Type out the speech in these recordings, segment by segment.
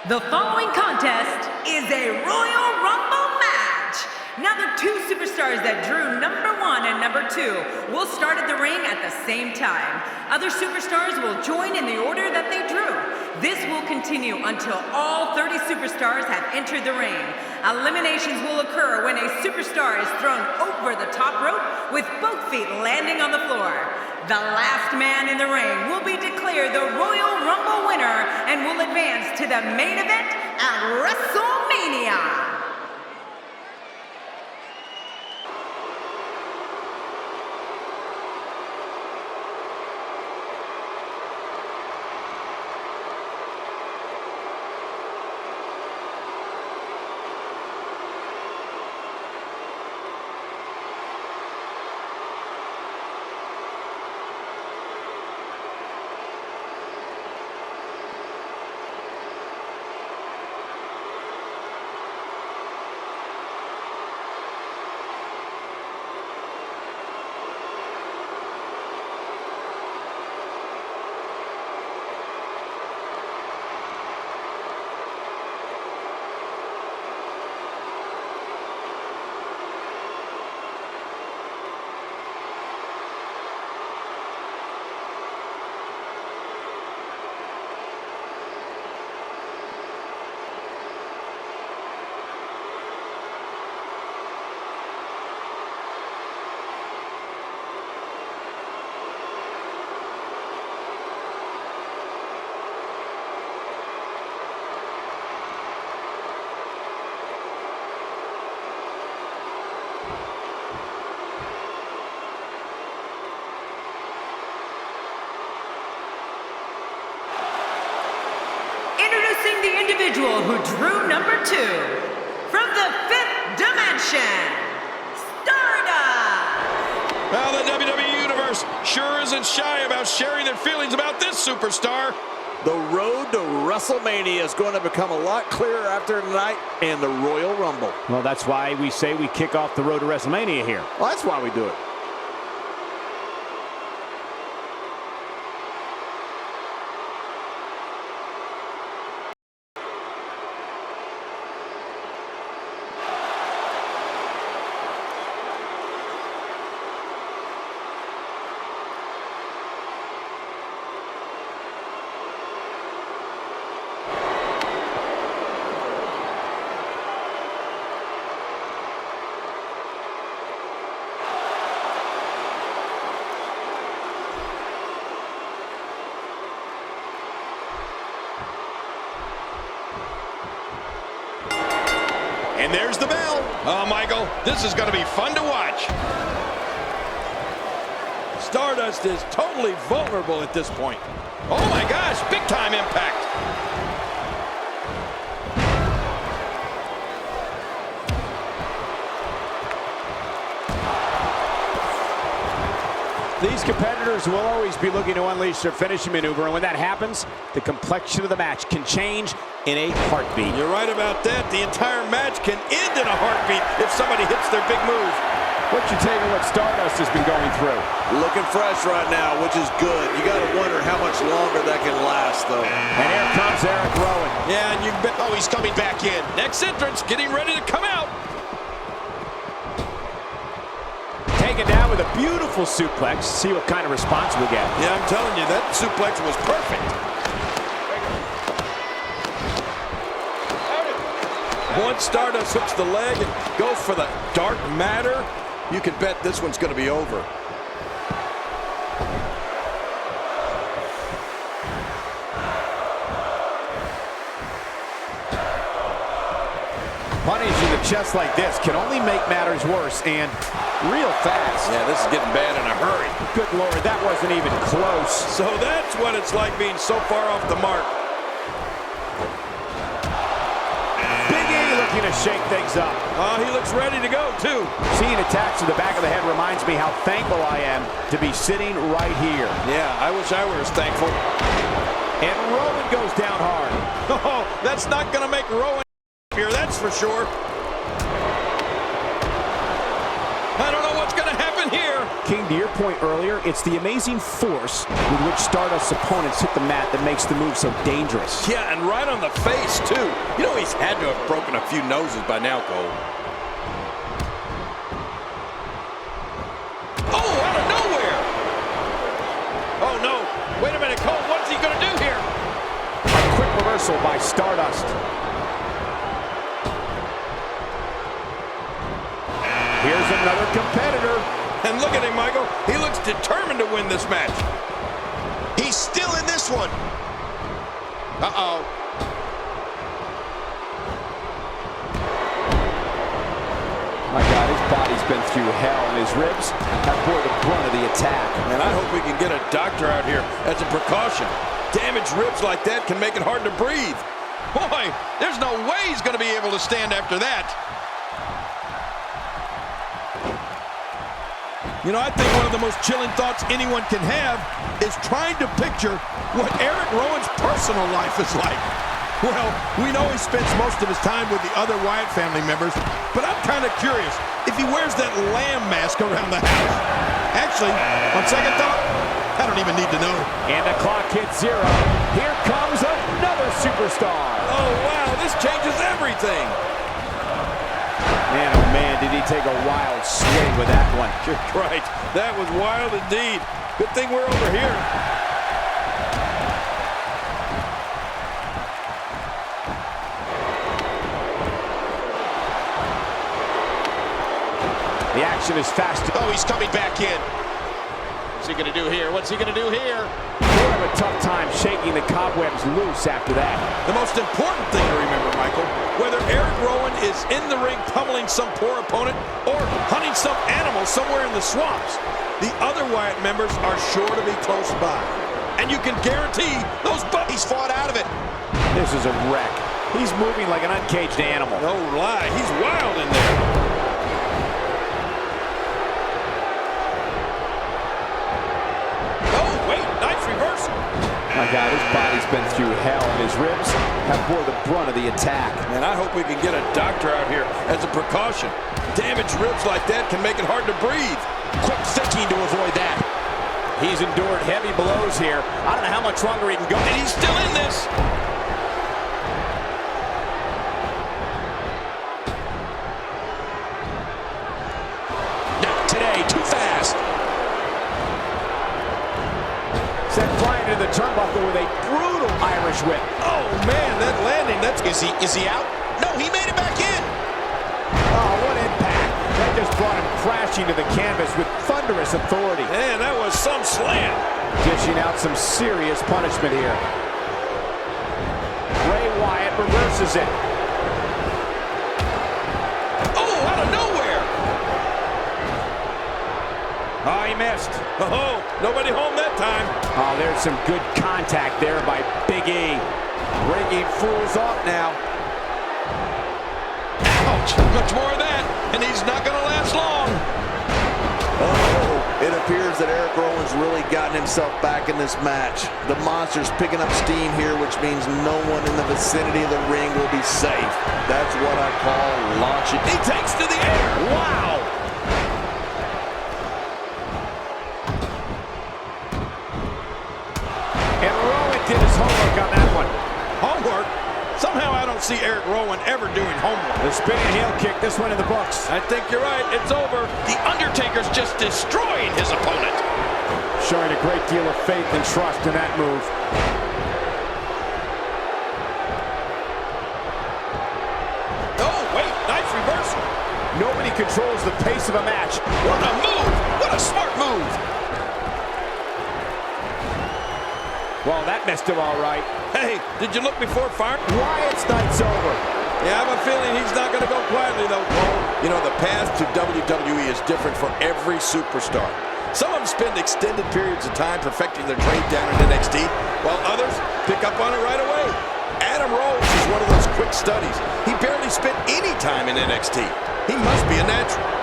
The following contest is a Royal Rumble match. Now the two superstars that drew number 1 and number 2 will start at the ring at the same time. Other superstars will join in the order that they drew. This will continue until all 30 superstars have entered the ring. Eliminations will occur when a superstar is thrown over the top rope with both feet landing on the floor. The last man in the ring will be declared the Royal Rumble winner and will advance to the main event at WrestleMania. Introducing the individual who drew number 2, from the 5th dimension, Stardust! Well, the WWE Universe sure isn't shy about sharing their feelings about this superstar. The road to WrestleMania is going to become a lot clearer after tonight and the Royal Rumble. Well, that's why we say we kick off the road to WrestleMania here. Well, that's why we do it. And there's the bell. Oh, Michael, this is going to be fun to watch. Stardust is totally vulnerable at this point. Oh my gosh, big time impact. These competitors will always be looking to unleash their finishing maneuver, and when that happens, the complexion of the match can change in a heartbeat. You're right about that. The entire match can end in a heartbeat if somebody hits their big move. What's your take on what Stardust has been going through? Looking fresh right now, which is good. You got to wonder how much longer that can last, though. And here comes Eric Rowan. Yeah, and you bet. Oh, he's coming back in. Next entrance, getting ready to come out. Taken down with a beautiful suplex. See what kind of response we get. Yeah, I'm telling you, that suplex was perfect. Once Stardust hooks the leg and goes for the dark matter, you can bet this one's going to be over. Punches in the chest like this can only make matters worse, and real fast. Yeah, this is getting bad in a hurry. Good Lord, that wasn't even close. So that's what it's like being so far off the mark. Big E looking to shake things up. Oh, he looks ready to go, too. Seeing attacks to the back of the head reminds me how thankful I am to be sitting right here. Yeah, I wish I were as thankful. And Rowan goes down hard. Oh, that's not going to make Rowan here, that's for sure. I don't know what's going to happen here. King, to your point earlier, it's the amazing force with which Stardust's opponents hit the mat that makes the move so dangerous. Yeah, and right on the face, too. You know he's had to have broken a few noses by now, Cole. Oh, out of nowhere! Oh, no. Wait a minute, Cole. What's he going to do here? A quick reversal by Stardust. Here's another competitor. And look at him, Michael. He looks determined to win this match. He's still in this one. Uh-oh. My God, his body's been through hell, and his ribs have bore the brunt of the attack. And I hope we can get a doctor out here as a precaution. Damaged ribs like that can make it hard to breathe. Boy, there's no way he's going to be able to stand after that. You know, I think one of the most chilling thoughts anyone can have is trying to picture what Eric Rowan's personal life is like. Well, we know he spends most of his time with the other Wyatt family members, but I'm kind of curious if he wears that lamb mask around the house. Actually, on second thought, I don't even need to know. And the clock hits 0. Here comes another superstar. Oh, wow, this changes everything. Man, oh man, did he take a wild swing with that one. You're right. That was wild indeed. Good thing we're over here. The action is fast. Oh, he's coming back in. What's he going to do here? What's he going to do here? He'll have a tough time shaking the cobwebs loose after that. The most important thing to remember, Michael, whether Eric Rowan is in the ring pummeling some poor opponent or hunting some animal somewhere in the swamps, the other Wyatt members are sure to be close by. And you can guarantee those he's fought out of it. This is a wreck. He's moving like an uncaged animal. No lie, he's wild in there. My God, his body's been through hell, and his ribs have bore the brunt of the attack. And I hope we can get a doctor out here as a precaution. Damaged ribs like that can make it hard to breathe. Quick thinking to avoid that. He's endured heavy blows here. I don't know how much longer he can go. And he's still in this. Not today, too fast. Sent flying into the turnbuckle with a brutal Irish whip. Oh man, that landing, that's... Is he out? No, he made it back in. Oh, what impact. That just brought him crashing to the canvas with thunderous authority. Man, that was some slam. Dishing out some serious punishment here. Bray Wyatt reverses it. Oh, out of nowhere. Oh, he missed. Oh, nobody home that time. Oh, there's some good contact there by Big E. Breaking fools off now. Ouch, much more of that, and he's not going to last long. Oh, it appears that Eric Rowan's really gotten himself back in this match. The monster's picking up steam here, which means no one in the vicinity of the ring will be safe. That's what I call launching. He takes to the air. Wow! And Rowan did his homework on that one. Homework? Somehow I don't see Eric Rowan ever doing homework. The spinning heel kick, this one in the books. I think you're right. It's over. The Undertaker's just destroying his opponent. Showing a great deal of faith and trust in that move. Oh, wait. Nice reversal. Nobody controls the pace of a match. What a move. What a smart move. Well, that missed him all right. Hey, did you look before firing? Wyatt's night's over. Yeah, I have a feeling he's not going to go quietly, though, Cole. You know, the path to WWE is different for every superstar. Some of them spend extended periods of time perfecting their trade down in NXT, while others pick up on it right away. Adam Rose is one of those quick studies. He barely spent any time in NXT. He must be a natural.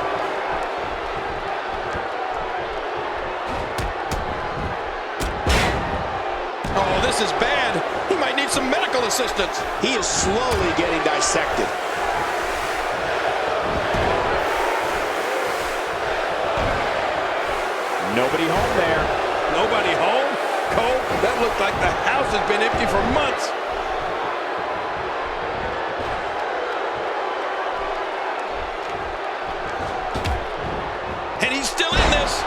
Oh, this is bad. He might need some medical assistance. He is slowly getting dissected. Nobody home there. Nobody home? Cole, that looked like the house has been empty for months. And he's still in this.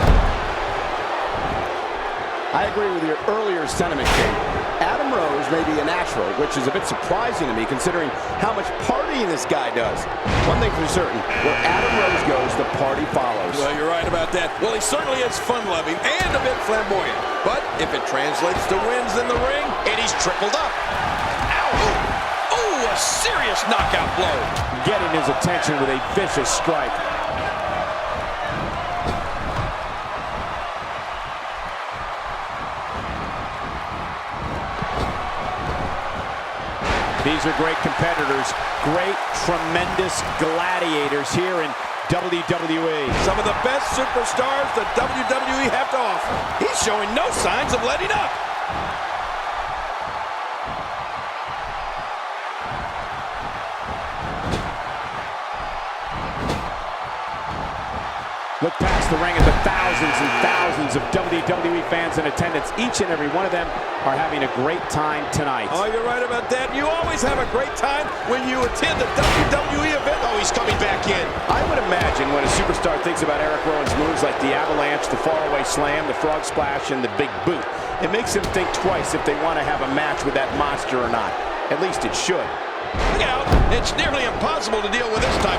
I agree with your earlier sentiment, King. Adam Rose may be a natural, which is a bit surprising to me considering how much partying this guy does. One thing for certain, where Adam Rose goes, the party follows. Well, you're right about that. Well, he certainly is fun-loving and a bit flamboyant. But if it translates to wins in the ring, And he's tripled up. Ow! Oh, a serious knockout blow. Getting his attention with a vicious strike. These are great competitors, great, tremendous gladiators here in WWE. some of the best superstars the WWE have to offer. He's showing no signs of letting up. Look past the ring at the thousands and thousands of WWE fans in attendance. Each and every one of them are having a great time tonight. Oh, you're right about that. You always have a great time when you attend a WWE event. Oh, he's coming back in. I would imagine when a superstar thinks about Eric Rowan's moves like the avalanche, the faraway slam, the frog splash, and the big boot, it makes them think twice if they want to have a match with that monster or not. At least it should. Look out. It's nearly impossible to deal with this type.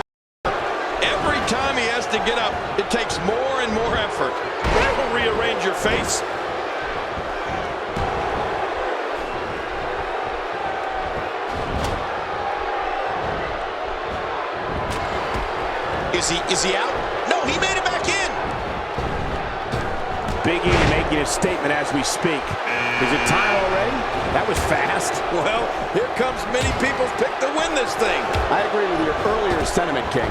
Every time he has to get up, it takes more and more effort. That'll rearrange your face. Is he out? No, he made it back in. Big E making a statement as we speak. Is it time already? That was fast. Well, here comes many people's pick to win this thing. I agree with your earlier sentiment, King.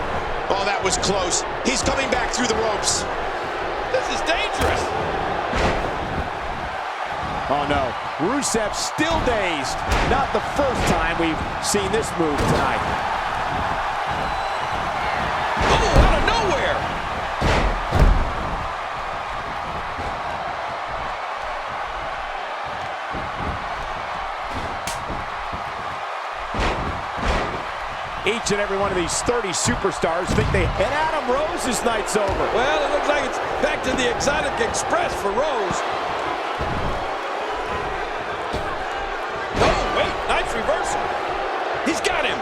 Oh, that was close. He's coming back through the ropes. This is dangerous. Oh no, Rusev still dazed. Not the first time we've seen this move tonight. Oh, out of nowhere. Each and every one of these 30 superstars think they... And Adam Rose's night's over. Well, it looks like it's back to the Exotic Express for Rose. Oh, wait, nice reversal. He's got him.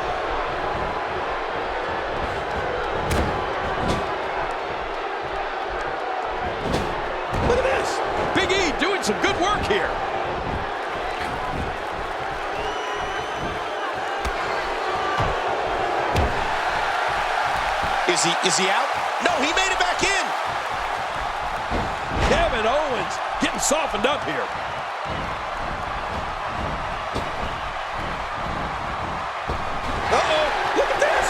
Look at this. Big E doing some good work here. Is he out? No, he made it back in. Kevin Owens getting softened up here. Uh-oh, look at this.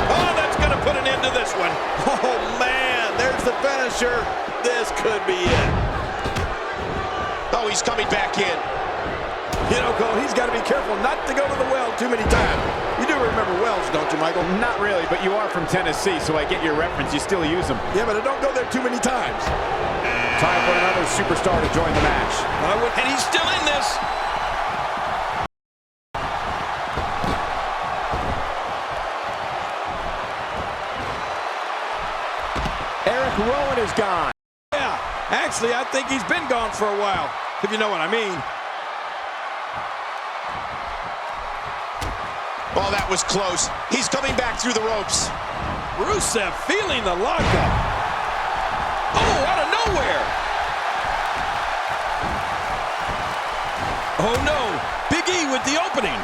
Oh, that's going to put an end to this one. Oh, man, there's the finisher. This could be it. Oh, he's coming back in. You know, Cole, he's got to be careful not to go to the well too many times. You do remember wells, don't you, Michael? Not really, but you are from Tennessee, so I get your reference. You still use them. Yeah, but I don't go there too many times. Time for another superstar to join the match. And he's still in this. Eric Rowan is gone. Yeah, actually, I think he's been gone for a while, if you know what I mean. Oh, that was close. He's coming back through the ropes. Rusev feeling the lockup. Oh, out of nowhere. Oh, no. Big E with the opening.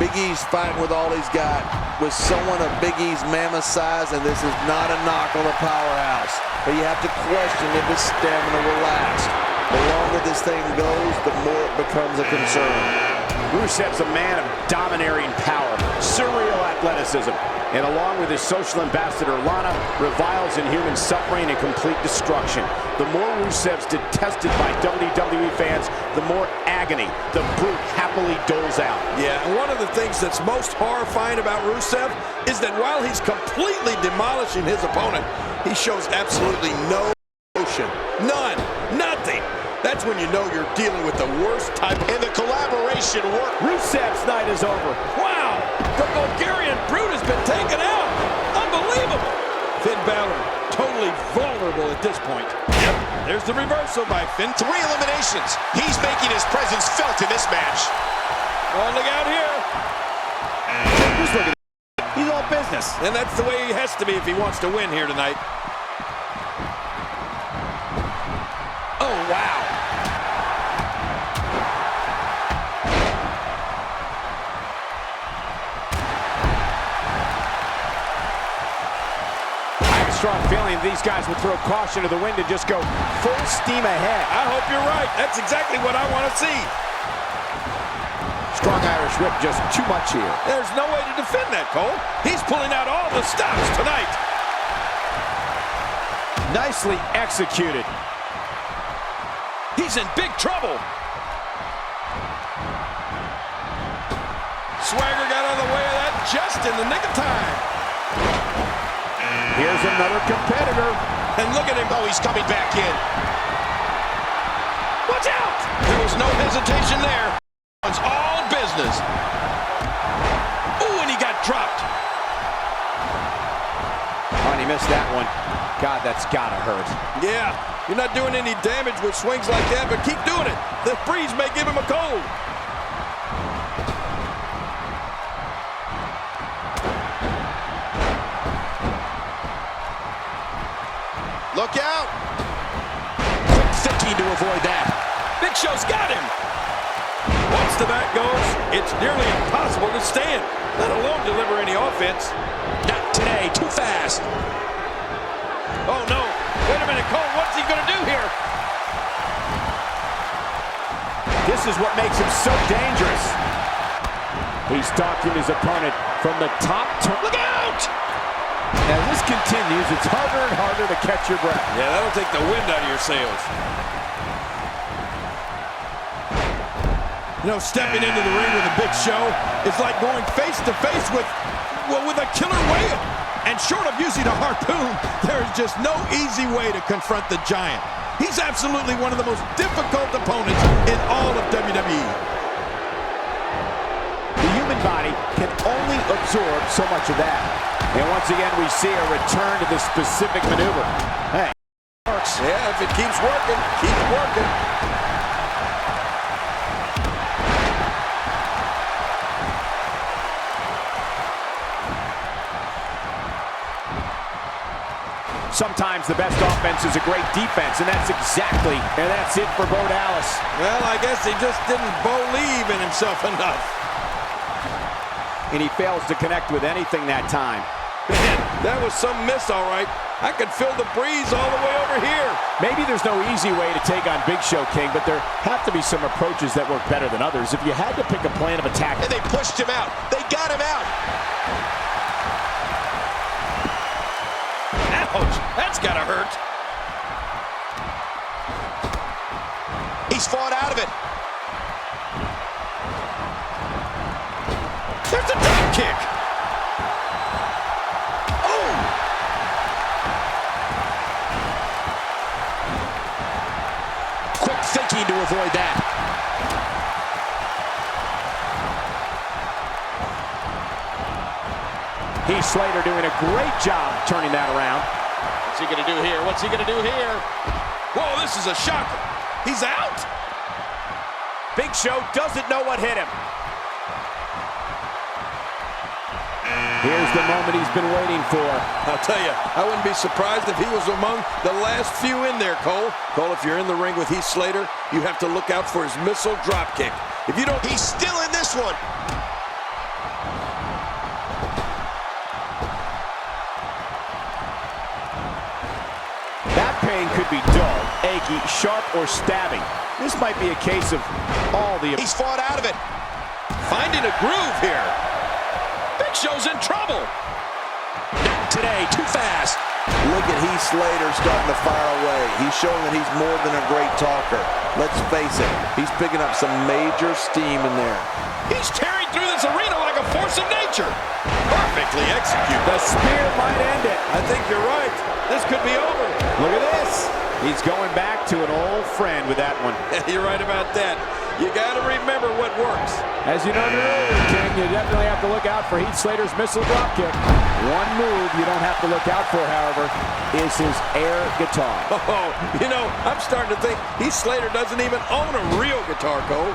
Big E's fighting with all he's got with someone of Big E's mammoth size, and this is not a knock on the powerhouse. But you have to question if his stamina will last. The longer this thing goes, the more it becomes a concern. Rusev's a man of domineering power, surreal athleticism, and along with his social ambassador, Lana, reviles in human suffering and complete destruction. The more Rusev's detested by WWE fans, the more agony the brute happily doles out. Yeah, and one of the things that's most horrifying about Rusev is that while he's completely demolishing his opponent, he shows absolutely no emotion. None. Nothing. That's when you know you're dealing with the worst type. And the collaboration worked. Rusev's night is over. Wow! The Bulgarian brute has been taken out. Unbelievable. Finn Balor totally vulnerable at this point. Yep. There's the reversal by Finn. 3 eliminations. He's making his presence felt in this match. Oh, look out here. Just look at that. He's all business. And that's the way he has to be if he wants to win here tonight. Oh, wow. I have a strong feeling these guys will throw caution to the wind and just go full steam ahead. I hope you're right. That's exactly what I want to see. Strong Irish whip, just too much here. There's no way to defend that, Cole. He's pulling out all the stops tonight. Nicely executed. He's in big trouble. Swagger got out of the way of that just in the nick of time. Here's another competitor. And look at him. Oh, he's coming back in. Watch out! There was no hesitation there. It's all business. Ooh, and he got dropped. Oh, and he missed that one. God, that's gotta hurt. Yeah, you're not doing any damage with swings like that, but keep doing it. The breeze may give him a cold. Look out. Quick thinking to avoid that. Big Show's got him. Once the back goes, it's nearly impossible to stand, let alone deliver any offense. Not today. Too fast. Oh, no. Wait a minute, Cole. What's he going to do here? This is what makes him so dangerous. He's stalking his opponent from the top turn. Look out! As this continues, it's harder and harder to catch your breath. Yeah, that'll take the wind out of your sails. You know, stepping into the ring with a Big Show is like going face to face with a killer whale. And short of using a harpoon, there is just no easy way to confront the giant. He's absolutely one of the most difficult opponents in all of WWE. The human body can only absorb so much of that. And once again, we see a return to the specific maneuver. Hey, works. Yeah, if it keeps working, keep working. Sometimes the best offense is a great defense, and that's it for Bo Dallas. Well, I guess he just didn't believe in himself enough. And he fails to connect with anything that time. Man, that was some miss, all right. I could feel the breeze all the way over here. Maybe there's no easy way to take on Big Show, King, but there have to be some approaches that work better than others. If you had to pick a plan of attack. And they pushed him out. They got him out. Ouch, that's gotta hurt. He's fought out of it. There's a drop kick. Oh! Quick thinking to avoid that. Heath Slater doing a great job turning that around. What's he gonna do here? What's he gonna do here? Whoa, this is a shocker. He's out? Big Show doesn't know what hit him. Here's the moment he's been waiting for. I'll tell you, I wouldn't be surprised if he was among the last few in there, Cole. Cole, if you're in the ring with Heath Slater, you have to look out for his missile drop kick. If you don't... He's still in this one. That pain could be dull, achy, sharp, or stabbing. This might be a case of all the... He's fought out of it. Finding a groove here. Big Show's in trouble. Not today. Too fast. Look at Heath Slater starting to fire away. He's showing that he's more than a great talker. Let's face it, he's picking up some major steam in there. He's tearing through this arena like a force of nature. Perfectly executed. The spear might end it. I think you're right. This could be over. Look at this. He's going back to an old friend with that one. You're right about that. You got to remember what works. As you noted earlier, King, you definitely have to look out for Heath Slater's missile dropkick. One move you don't have to look out for, however, is his air guitar. Oh, you know, I'm starting to think Heath Slater doesn't even own a real guitar, Cole.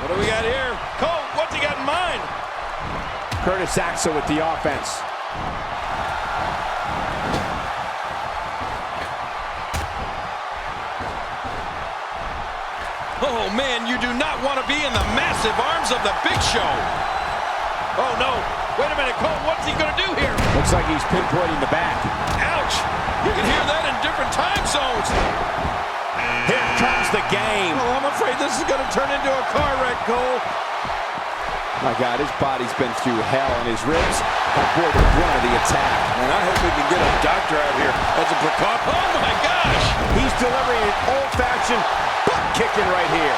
What do we got here? Cole, what's he got in mind? Curtis Axel with the offense. Oh, man, you do not want to be in the massive arms of the Big Show. Oh, no. Wait a minute, Cole, what's he going to do here? Looks like he's pinpointing the back. Ouch. You can hear that in different time zones. Here comes the game. Oh, I'm afraid this is going to turn into a car wreck, Cole. My God, his body's been through hell, and his ribs have bore the brunt of the attack. And I hope we can get a doctor out here as a precaution. Oh, my gosh. He's delivering an old-fashioned butt kicking right here.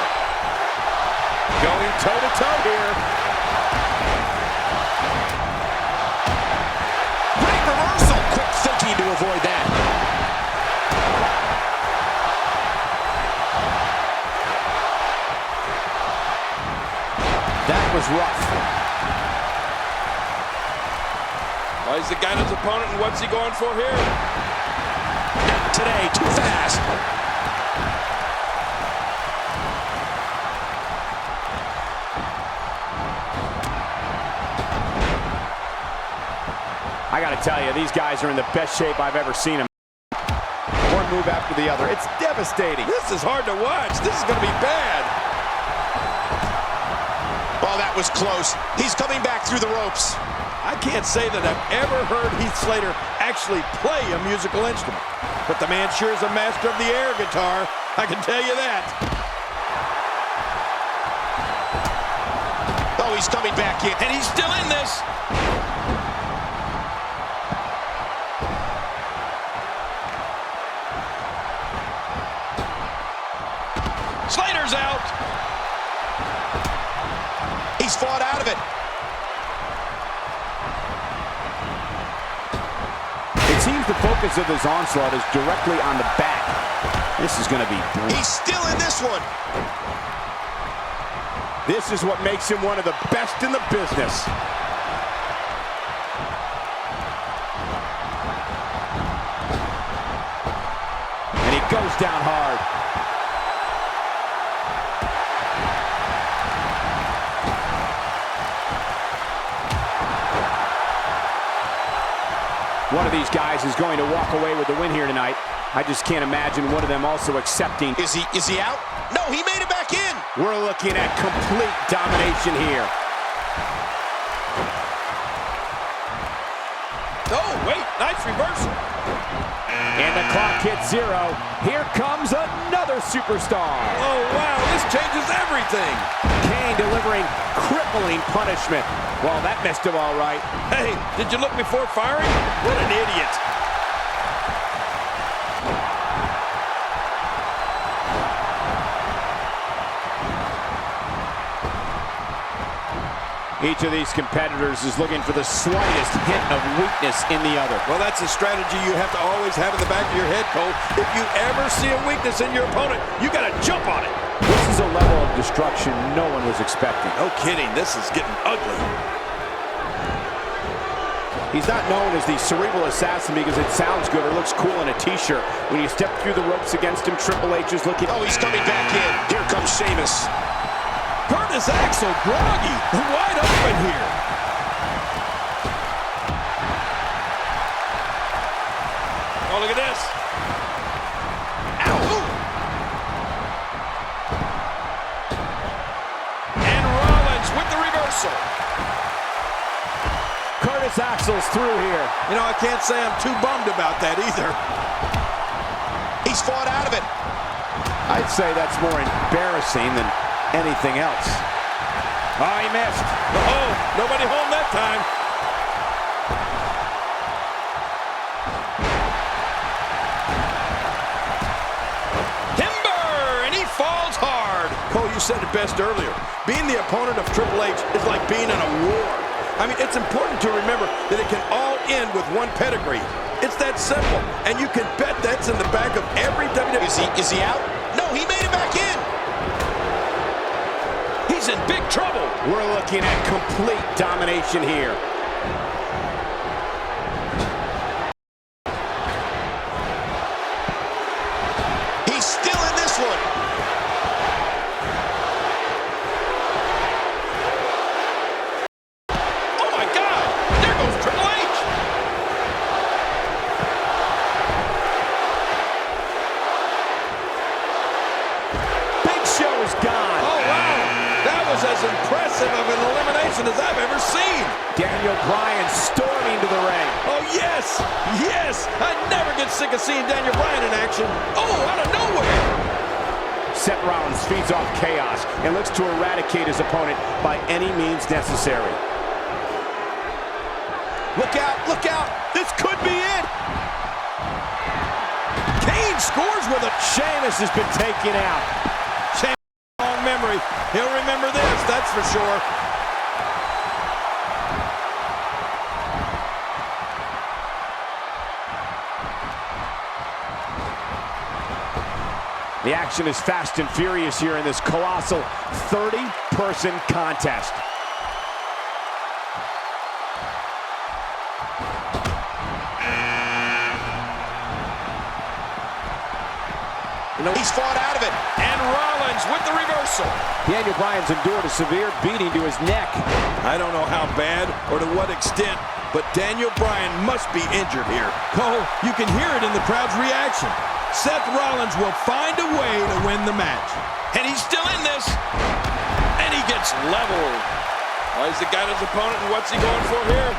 Going toe-to-toe here. Great reversal. Quick thinking to avoid that. That was rough. Well, he's the guy his opponent, and what's he going for here? Not today, too fast. I gotta tell you, these guys are in the best shape I've ever seen them. One move after the other. It's devastating. This is hard to watch. This is going to be bad. Oh, that was close. He's coming back through the ropes. I can't say that I've ever heard Heath Slater actually play a musical instrument. But the man sure is a master of the air guitar. I can tell you that. Oh, he's coming back in. And he's still in this. Slater's out. He's fought out of it. It seems the focus of his onslaught is directly on the back. This is going to be brutal. He's still in this one. This is what makes him one of the best in the business. And he goes down hard. One of these guys is going to walk away with the win here tonight. I just can't imagine one of them also accepting. Is he out? No, he made it back in. We're looking at complete domination here. Oh, wait, nice reversal. And the clock hits 0. Here comes another superstar. Oh, wow, this changes everything. Kane delivering crippling punishment. Well, that missed him all right. Hey, did you look before firing? What an idiot. Each of these competitors is looking for the slightest hint of weakness in the other. Well, that's a strategy you have to always have in the back of your head, Cole. If you ever see a weakness in your opponent, you got to jump on it. This is a level of destruction no one was expecting. No kidding, this is getting ugly. He's not known as the cerebral assassin because it sounds good or looks cool in a t-shirt. When you step through the ropes against him, Triple H is looking... Oh, he's coming back in. Here comes Sheamus. Curtis Axel groggy, wide open here. Oh, look at this. Ow. And Rollins with the reversal. Curtis Axel's through here. You know, I can't say I'm too bummed about that either. He's fought out of it. I'd say that's more embarrassing than anything else. Oh, he missed. Oh, nobody home that time. Timber, and he falls hard. Cole, you said it best earlier. Being the opponent of Triple H is like being in a war. I mean, it's important to remember that it can all end with one pedigree. It's that simple, and you can bet that's in the back of every WWE. Is he out? No, he made it back in. He's in big trouble. We're looking at complete domination here. He's still in this one. Oh my God! There goes Triple H! Big Show is gone. Oh wow! That was as impressive of an elimination as I've ever seen. Daniel Bryan storming to the ring. Oh yes! Yes! I never get sick of seeing Daniel Bryan in action. Oh, out of nowhere! Seth Rollins feeds off chaos and looks to eradicate his opponent by any means necessary. Look out! Look out! This could be it! Kane scores with a... Sheamus has been taken out. Sheamus, long memory. He'll remember this, that's for sure. The action is fast and furious here in this colossal 30-person contest. He's fought out of it. And Rollins with the reversal. Daniel Bryan's endured a severe beating to his neck. I don't know how bad or to what extent, but Daniel Bryan must be injured here. Cole, you can hear it in the crowd's reaction. Seth Rollins will find a way to win the match. And he's still in this. And he gets leveled. Well, he's got his opponent, and what's he going for here?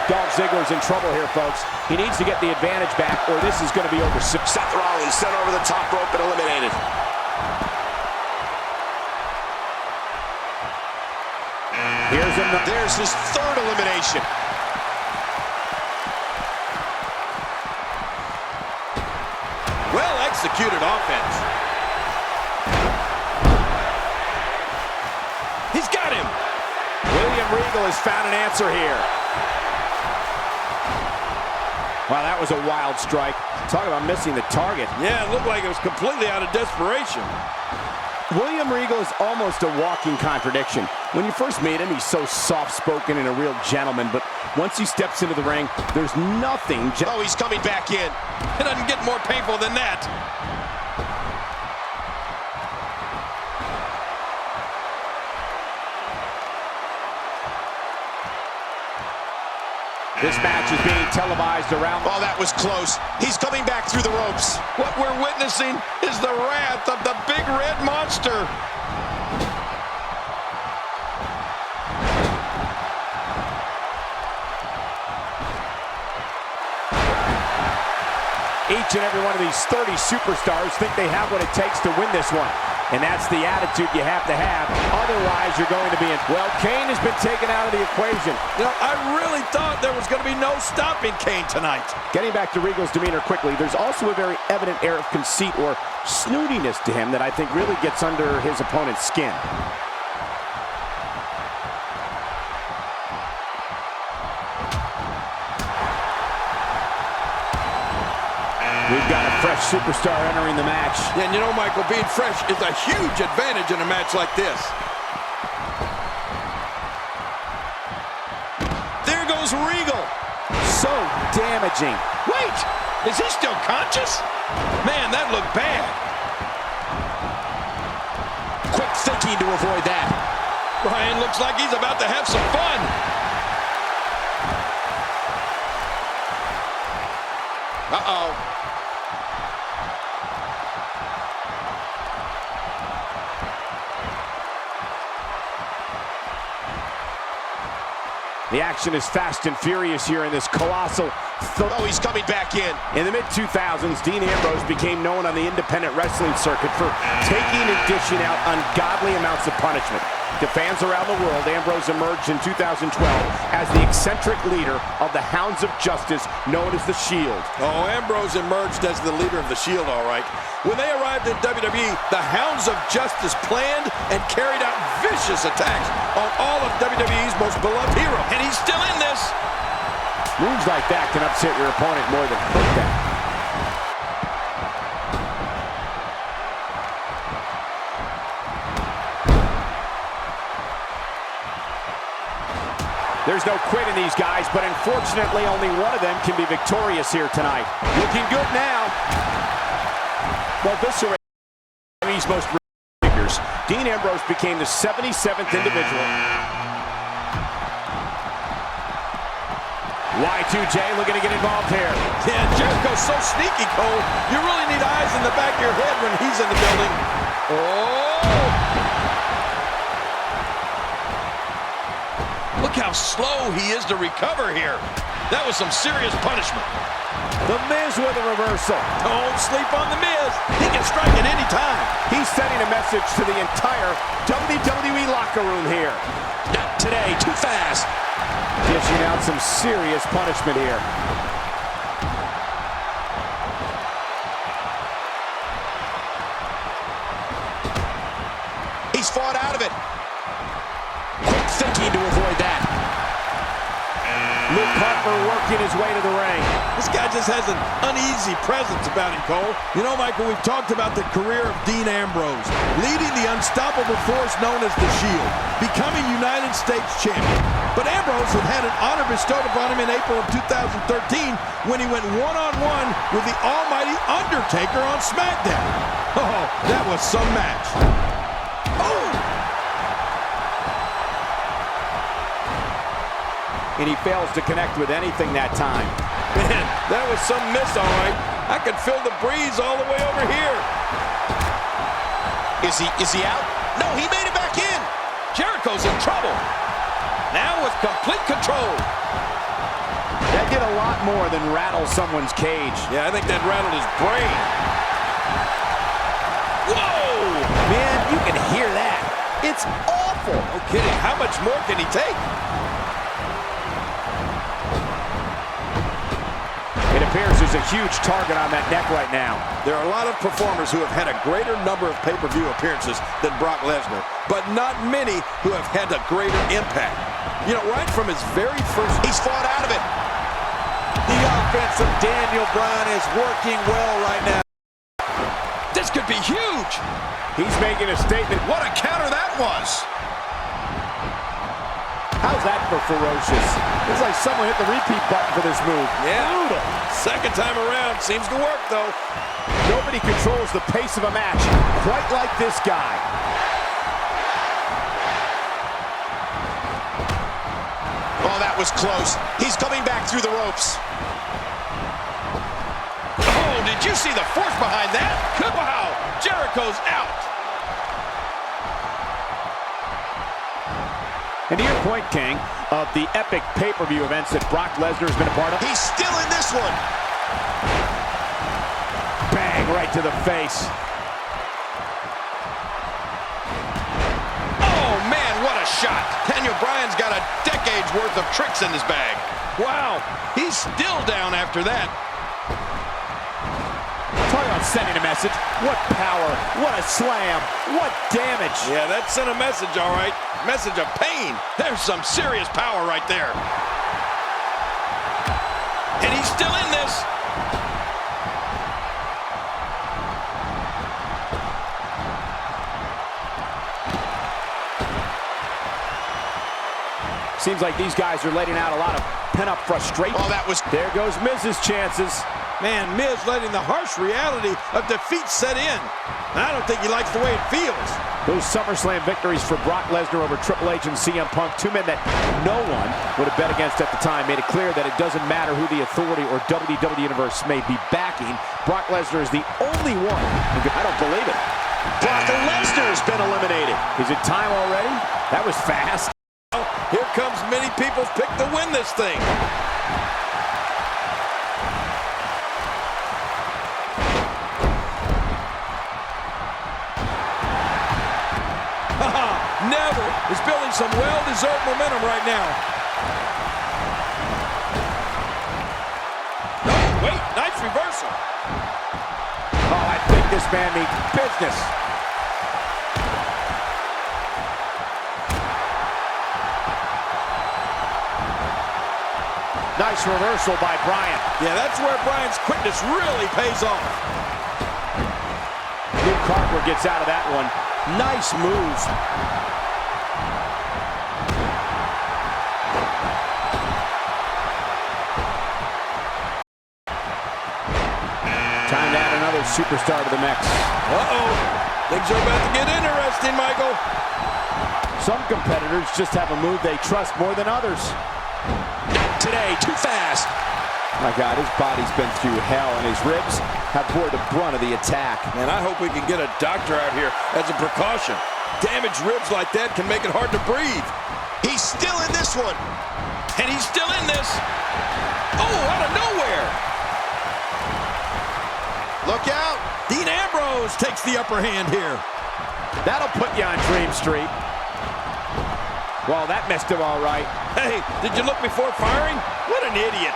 Dolph Ziggler's in trouble here, folks. He needs to get the advantage back, or this is going to be over. Seth Rollins sent over the top rope and eliminated. There's his third elimination. Well executed offense. He's got him. William Regal has found an answer here. Wow, that was a wild strike. Talk about missing the target. Yeah, it looked like it was completely out of desperation. William Regal is almost a walking contradiction. When you first meet him, he's so soft-spoken and a real gentleman, but once he steps into the ring, there's nothing. Oh, he's coming back in. It doesn't get more painful than that. This match is being televised around. Oh, that was close. He's coming back through the ropes. What we're witnessing is the wrath of the big red monster. Each and every one of these 30 superstars think they have what it takes to win this one. And that's the attitude you have to have. Otherwise, you're going to be in. Well, Kane has been taken out of the equation. You know, I really thought there was going to be no stopping Kane tonight. Getting back to Regal's demeanor quickly, there's also a very evident air of conceit or snootiness to him that I think really gets under his opponent's skin. We've got a fresh superstar entering the match. Yeah, and you know, Michael, being fresh is a huge advantage in a match like this. There goes Regal. So damaging. Wait, is he still conscious? Man, that looked bad. Quick thinking to avoid that. Bryan looks like he's about to have some fun. Uh-oh. The action is fast and furious here in this colossal Oh, he's coming back in. In the mid-2000s, Dean Ambrose became known on the independent wrestling circuit for taking and dishing out ungodly amounts of punishment. To fans around the world, Ambrose emerged in 2012 as the eccentric leader of the Hounds of Justice, known as the Shield. Oh, Ambrose emerged as the leader of the Shield, all right. When they arrived in WWE, the Hounds of Justice planned and carried out vicious attacks on all of WWE's most beloved heroes. And he's still in this. Moves like that can upset your opponent more than hurt them. There's no quit in these guys, but unfortunately only one of them can be victorious here tonight. Looking good now. Well, this is WWE's most figures. Dean Ambrose became the 77th individual. Y2J looking to get involved here. Yeah, Jericho's so sneaky, Cole. You really need eyes in the back of your head when he's in the building. Oh! Look how slow he is to recover here. That was some serious punishment. The Miz with a reversal. Don't sleep on the Miz. He can strike at any time. He's sending a message to the entire WWE locker room here. Not today, too fast. Dishing out some serious punishment here. He's fought out of it. Quick thinking to avoid that. Luke Harper working his way to the ring. This guy just has an uneasy presence about him, Cole. You know, Michael, we've talked about the career of Dean Ambrose, leading the unstoppable force known as the Shield, becoming United States champion. But Ambrose had an honor bestowed upon him in April of 2013 when he went one-on-one with the almighty Undertaker on SmackDown. Oh, that was some match. Oh! And he fails to connect with anything that time. Man, that was some miss, all right. I could feel the breeze all the way over here. Is he out? No, he made it back in. Jericho's in trouble. Now with complete control. That did a lot more than rattle someone's cage. Yeah, I think that rattled his brain. Whoa! Man, you can hear that. It's awful. No kidding. How much more can he take? It appears there's a huge target on that neck right now. There are a lot of performers who have had a greater number of pay-per-view appearances than Brock Lesnar, but not many who have had a greater impact. You know, right from his very first... He's fought out of it. The offense of Daniel Bryan is working well right now. This could be huge. He's making a statement. What a counter that was. How's that for ferocious? It's like someone hit the repeat button for this move. Yeah. Brutal. Second time around. Seems to work, though. Nobody controls the pace of a match quite like this guy. Oh, that was close. He's coming back through the ropes. Oh, did you see the force behind that? Wow! Jericho's out. And to your point, King, of the epic pay-per-view events that Brock Lesnar has been a part of. He's still in this one. Bang, right to the face. Oh, man, what a shot. Daniel Bryan's got a decade's worth of tricks in his bag. Wow, he's still down after that. Talk about sending a message. What power, what a slam, what damage. Yeah, that sent a message, all right. Message of pain. There's some serious power right there. And he's still in this. Seems like these guys are letting out a lot of pent-up frustration. Oh, that was... There goes Miz's chances. Man, Miz letting the harsh reality of defeat set in. I don't think he likes the way it feels. Those SummerSlam victories for Brock Lesnar over Triple H and CM Punk, two men that no one would have bet against at the time, made it clear that it doesn't matter who the authority or WWE Universe may be backing. Brock Lesnar is the only one. I don't believe it. Brock Lesnar has been eliminated. Is it time already? That was fast. Here comes many people's pick to win this thing. some well-deserved momentum right now. No, wait, nice reversal. Oh, I think this man means business. Nice reversal by Bryan. Yeah, that's where Bryan's quickness really pays off. Luke Harper gets out of that one. Nice moves. Time to add another superstar to the mix. Uh-oh. Things are about to get interesting, Michael. Some competitors just have a move they trust more than others. Today, too fast. My God, his body's been through hell, and his ribs have bore the brunt of the attack. Man, I hope we can get a doctor out here as a precaution. Damaged ribs like that can make it hard to breathe. He's still in this one. And he's still in this. Oh, out of nowhere. Look out. Dean Ambrose takes the upper hand here. That'll put you on Dream Street. Well, that missed him all right. Hey, did you look before firing? What an idiot.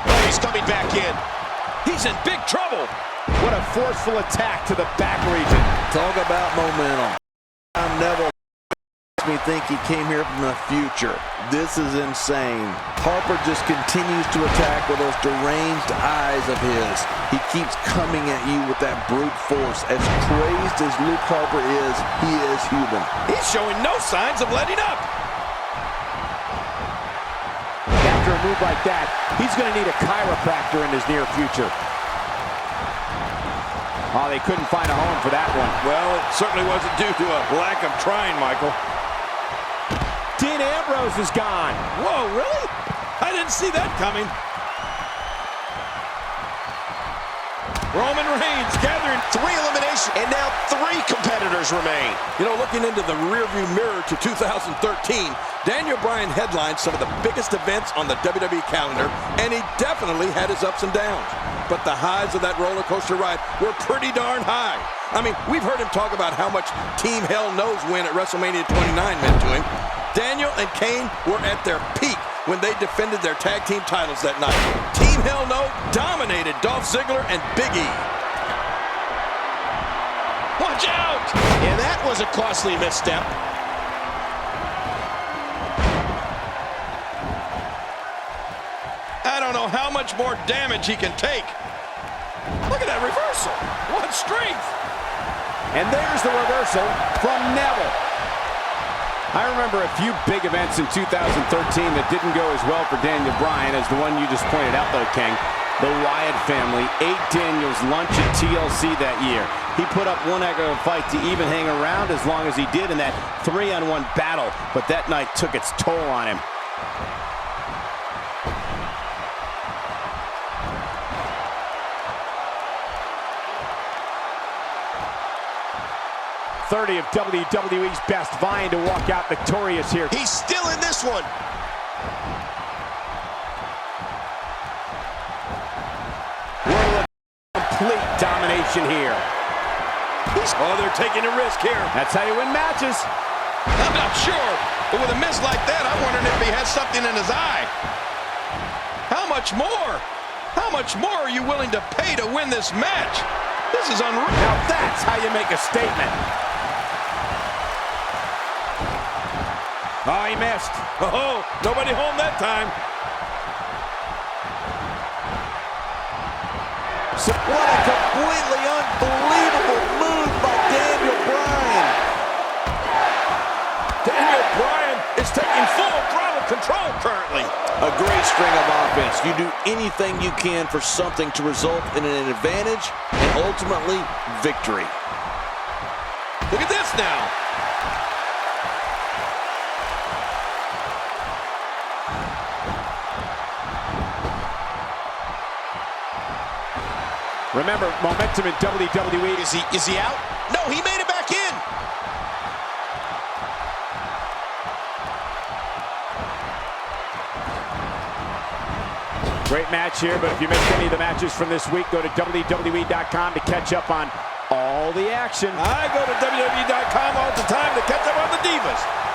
Oh, he's coming back in. He's in big trouble. What a forceful attack to the back region. Talk about momentum. Neville makes me think he came here from the future. This is insane. Harper just continues to attack with those deranged eyes of his. He keeps coming at you with that brute force. As crazed as Luke Harper is, he is human. He's showing no signs of letting up. After a move like that, he's going to need a chiropractor in his near future. Oh, they couldn't find a home for that one. Well, it certainly wasn't due to a lack of trying, Michael. Dean Ambrose is gone. Whoa, really? I didn't see that coming. Roman Reigns gathering 3 eliminations, and now 3 competitors remain. You know, looking into the rearview mirror to 2013, Daniel Bryan headlined some of the biggest events on the WWE calendar, and he definitely had his ups and downs. But the highs of that roller coaster ride were pretty darn high. I mean, we've heard him talk about how much Team Hell Knows win at WrestleMania 29 meant to him. Daniel and Kane were at their peak when they defended their tag team titles that night. Team Hell No dominated Dolph Ziggler and Big E. Watch out! And that was a costly misstep. I don't know how much more damage he can take. Look at that reversal. What strength! And there's the reversal from Neville. I remember a few big events in 2013 that didn't go as well for Daniel Bryan as the one you just pointed out, though, King. The Wyatt family ate Daniel's lunch at TLC that year. He put up one heck of a fight to even hang around as long as he did in that 3-on-1 battle, but that night took its toll on him. .30 of WWE's best, vying to walk out victorious here. He's still in this one. Complete domination here. Oh, they're taking a risk here. That's how you win matches. I'm not sure, but with a miss like that, I'm wondering if he has something in his eye. How much more? How much more are you willing to pay to win this match? This is unreal. Now that's how you make a statement. Oh, he missed. Oh, nobody home that time. So what a completely unbelievable move by Daniel Bryan. Daniel Bryan is taking full throttle control currently. A great string of offense. You do anything you can for something to result in an advantage and ultimately victory. Look at this now. Remember, momentum in WWE. Is he out? No, he made it back in. Great match here, but if you missed any of the matches from this week, go to WWE.com to catch up on all the action. I go to WWE.com all the time to catch up on the Divas.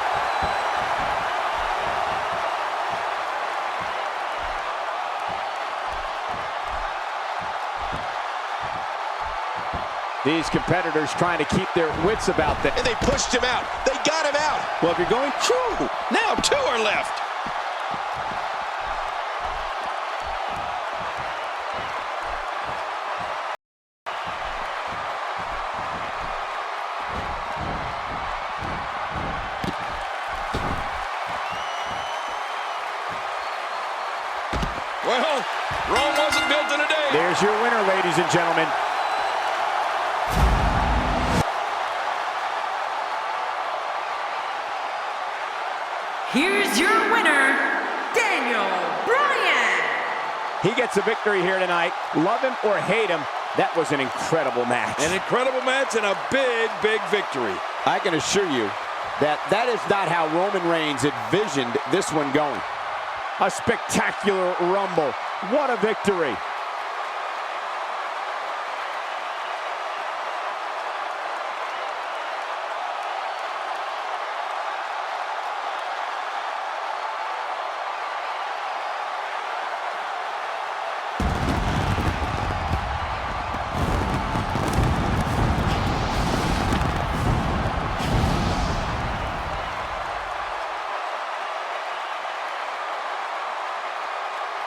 These competitors trying to keep their wits about them. And they pushed him out. They got him out. Well, if you're going, Two. Now 2 are left. Well, Rome wasn't built in a day. there's your winner, ladies and gentlemen. Here's your winner, Daniel Bryan. He gets a victory here tonight. Love him or hate him, that was an incredible match. An incredible match and a big, big victory. I can assure you that that is not how Roman Reigns envisioned this one going. A spectacular Rumble. What a victory.